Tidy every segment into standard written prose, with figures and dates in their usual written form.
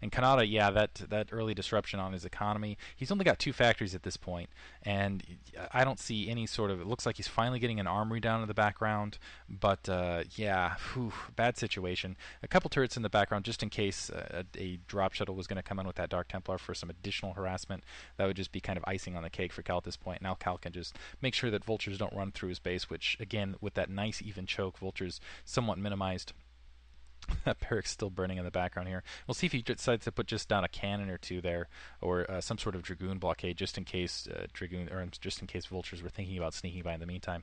And Canata, yeah, that early disruption on his economy. He's only got 2 factories at this point, and I don't see any sort of. It looks like he's finally getting an armory down in the background, but yeah, bad situation. A couple turrets in the background just in case a drop shuttle was going to come in with that Dark Templar for some additional harassment. That would just be kind of icing on the cake for Cal at this point. Now Cal can just make sure that vultures don't run through his base, which again, with that nice even choke, vultures somewhat minimized. That barrack's still burning in the background here. We'll see if he decides to put just down a cannon or two there, or some sort of dragoon blockade, just in case just in case vultures were thinking about sneaking by in the meantime.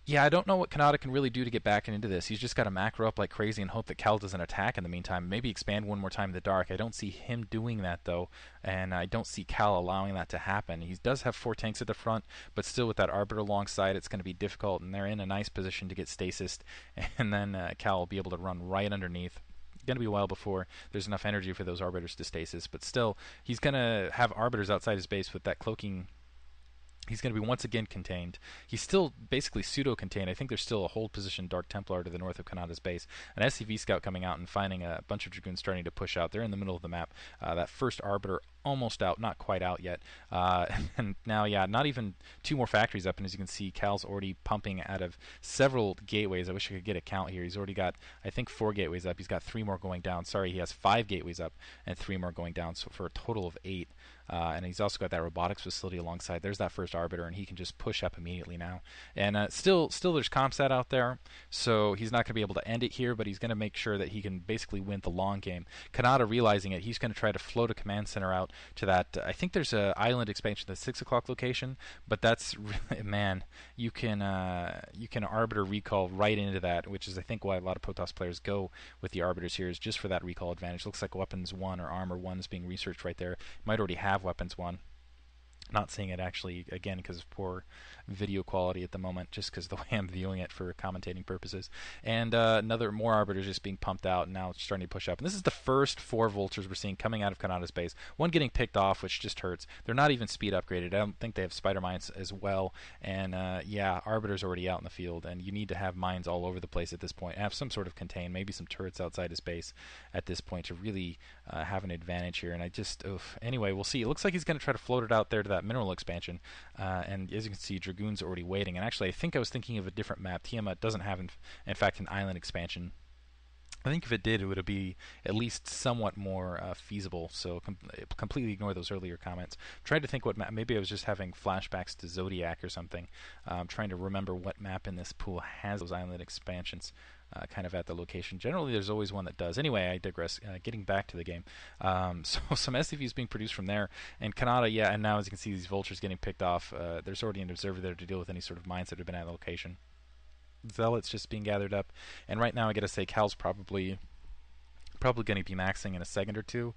Yeah, I don't know what Canata can really do to get back into this. He's just got to macro up like crazy and hope that Cal doesn't attack in the meantime. Maybe expand one more time in the dark. I don't see him doing that, though, and I don't see Cal allowing that to happen. He does have 4 tanks at the front, but still with that Arbiter alongside, it's going to be difficult, and they're in a nice position to get stasis, and then Cal will be able to run right underneath. Going to be a while before there's enough energy for those Arbiters to stasis, but still, he's going to have Arbiters outside his base with that cloaking. He's going to be once again contained. He's still basically pseudo-contained. I think there's still a hold position Dark Templar to the north of Canata's base. An SCV scout coming out and finding a bunch of Dragoons starting to push out. They're in the middle of the map. That first Arbiter almost out, not quite out yet. And now, yeah, not even 2 more factories up. And as you can see, Cal's already pumping out of several gateways. I wish I could get a count here. He's already got, I think, 4 gateways up. He's got 3 more going down. Sorry, he has 5 gateways up and 3 more going down, so for a total of 8. And he's also got that robotics facility alongside. There's that first Arbiter, and he can just push up immediately now. And still there's Comsat out there, so he's not going to be able to end it here, but he's going to make sure that he can basically win the long game. Kanata realizing it, he's going to try to float a command center out to that. I think there's an island expansion at the 6 o'clock location, but that's really, man, you can Arbiter recall right into that, which is I think why a lot of Protoss players go with the Arbiters here, is just for that recall advantage. Looks like Weapons 1 or Armor 1 is being researched right there. Might already have Weapons 1. Not seeing it actually, again, because of poor video quality at the moment, just because the way I'm viewing it for commentating purposes. And more Arbiters just being pumped out, and now it's starting to push up. And this is the first 4 Vultures we're seeing coming out of Kanata's base. One getting picked off, which just hurts. They're not even speed upgraded. I don't think they have Spider Mines as well. And yeah, Arbiter's already out in the field, and you need to have mines all over the place at this point. Have some sort of contain, maybe some turrets outside his base at this point to really have an advantage here. And I just, anyway, we'll see. It looks like he's going to try to float it out there to that mineral expansion, and as you can see, Dragoon's already waiting. And actually, I think I was thinking of a different map. Tiamat doesn't have, in fact, an island expansion. I think if it did, it would be at least somewhat more feasible. So completely ignore those earlier comments. Tried to think what map. Maybe I was just having flashbacks to Zodiac or something. Trying to remember what map in this pool has those island expansions. Kind of at the location. Generally, there's always one that does. Anyway, I digress. Getting back to the game. So some SCVs being produced from there. And Canata, yeah, and now as you can see, these vultures getting picked off. There's already an observer there to deal with any sort of mines that have been at the location. Zealots just being gathered up. And right now, I gotta say, Cal's probably going to be maxing in a second or two.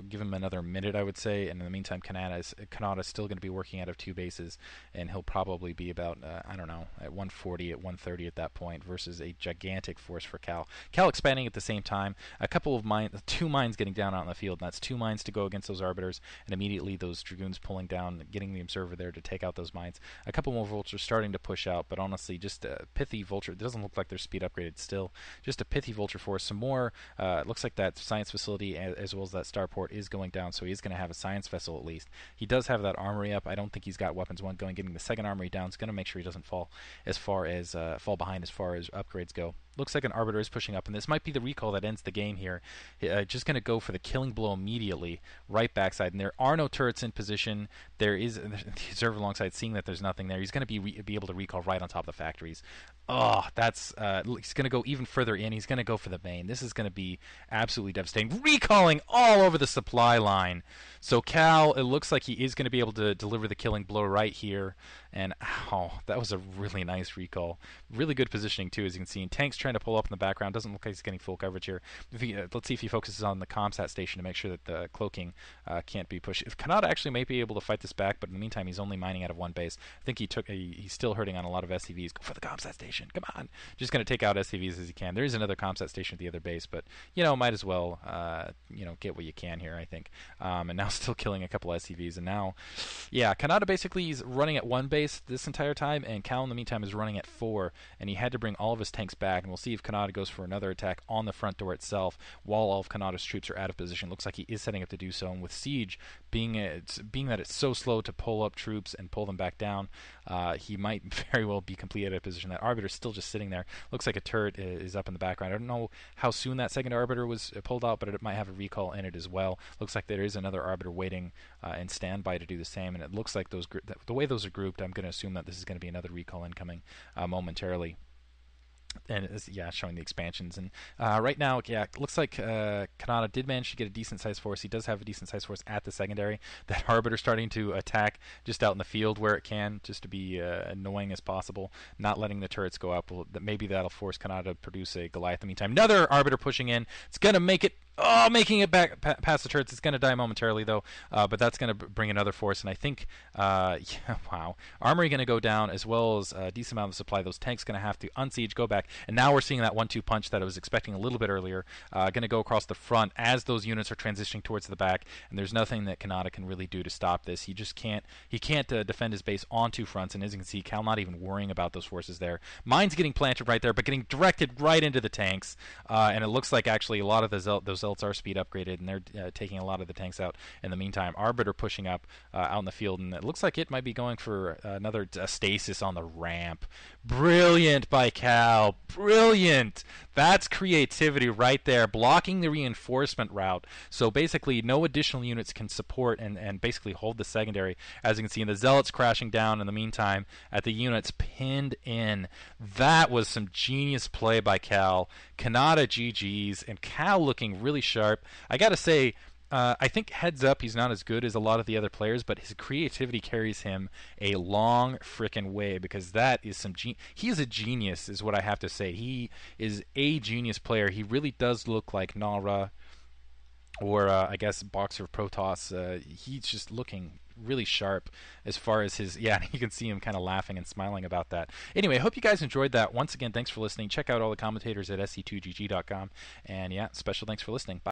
Give him another minute, I would say. And in the meantime, Canata is still going to be working out of 2 bases, and he'll probably be about, I don't know, at 140, at 130 at that point, versus a gigantic force for Cal. Cal expanding at the same time. A couple of mines, 2 mines getting down out in the field, and that's 2 mines to go against those Arbiters, and immediately those Dragoons pulling down, getting the Observer there to take out those mines. A couple more Vultures starting to push out, but honestly, just a pithy Vulture. It doesn't look like they're speed upgraded still. Just a pithy Vulture force. Some more. It looks like that science facility as well as that starport is going down, so he's going to have a science vessel at least. He does have that armory up. I don't think he's got weapons 1 going. Getting the second armory down is going to make sure he doesn't fall behind as far as upgrades go. Looks like an Arbiter is pushing up, and this might be the recall that ends the game here. Just going to go for the killing blow immediately, right backside, and there are no turrets in position. There is the observer alongside, seeing that there's nothing there. He's going to be able to recall right on top of the factories. Oh, that's he's going to go even further in. He's going to go for the main. This is going to be absolutely devastating. Recalling all over the supply line. So Cal, it looks like he is going to be able to deliver the killing blow right here. And that was a really nice recall. Really good positioning too, as you can see. And Tank's trying to pull up in the background. Doesn't look like he's getting full coverage here. Let's see if he focuses on the Comsat station to make sure that the cloaking can't be pushed. If Kanata actually may be able to fight this back, but in the meantime he's only mining out of 1 base. I think he's still hurting on a lot of SCVs. Go for the Comsat station. Come on. Just going to take out SCVs as he can. There is another Comsat station at the other base, but might as well get what you can here, I think. And now still killing a couple SCVs. And now, yeah, Kanata basically is running at 1 base. base this entire time, and Cal in the meantime is running at 4, and he had to bring all of his tanks back, and we'll see if Canata goes for another attack on the front door itself while all of Canata's troops are out of position. Looks like he is setting up to do so, and with Siege being that it's so slow to pull up troops and pull them back down, he might very well be completely out of position. That Arbiter is still just sitting there. Looks like a turret is up in the background. I don't know how soon that second Arbiter was pulled out, but it might have a recall in it as well. Looks like there is another Arbiter waiting in standby to do the same, and it looks like the way those are grouped, I'm going to assume that this is going to be another recall incoming momentarily. And it's, showing the expansions. And right now, it looks like Canata did manage to get a decent-sized force. He does have a decent-sized force at the secondary. That Arbiter starting to attack just out in the field where it can, just to be annoying as possible, not letting the turrets go up. Well, maybe that'll force Canata to produce a Goliath in the meantime. Another Arbiter pushing in. It's going to make it... Oh, making it back past the turrets. It's going to die momentarily, though, but that's going to bring another force. And I think, wow. Armory going to go down, as well as a decent amount of supply. Those tanks going to have to unsiege, go back. And now we're seeing that 1-2 punch that I was expecting a little bit earlier. Going to go across the front as those units are transitioning towards the back. And there's nothing that Canata can really do to stop this. He just can't. He can't defend his base on two fronts. And as you can see, Cal not even worrying about those forces there. Mines getting planted right there, but getting directed right into the tanks. And it looks like actually a lot of those Zelts are speed upgraded, and they're taking a lot of the tanks out in the meantime. Arbiter pushing up out in the field, and it looks like it might be going for another stasis on the ramp. Brilliant by Cal. Brilliant. That's creativity right there, blocking the reinforcement route. So basically no additional units can support and basically hold the secondary. As you can see, the Zealots crashing down in the meantime at the units pinned in. That was some genius play by Cal. Canata GG's, and Cal looking really sharp. I gotta say, I think heads up, he's not as good as a lot of the other players, but his creativity carries him a long frickin' way, because that is some he is a genius, is what I have to say. He is a genius player. He really does look like Nara, or I guess Boxer of Protoss. He's just looking really sharp as far as his... Yeah, you can see him kind of laughing and smiling about that. Anyway, I hope you guys enjoyed that. Once again, thanks for listening. Check out all the commentators at sc2gg.com. And yeah, special thanks for listening. Bye.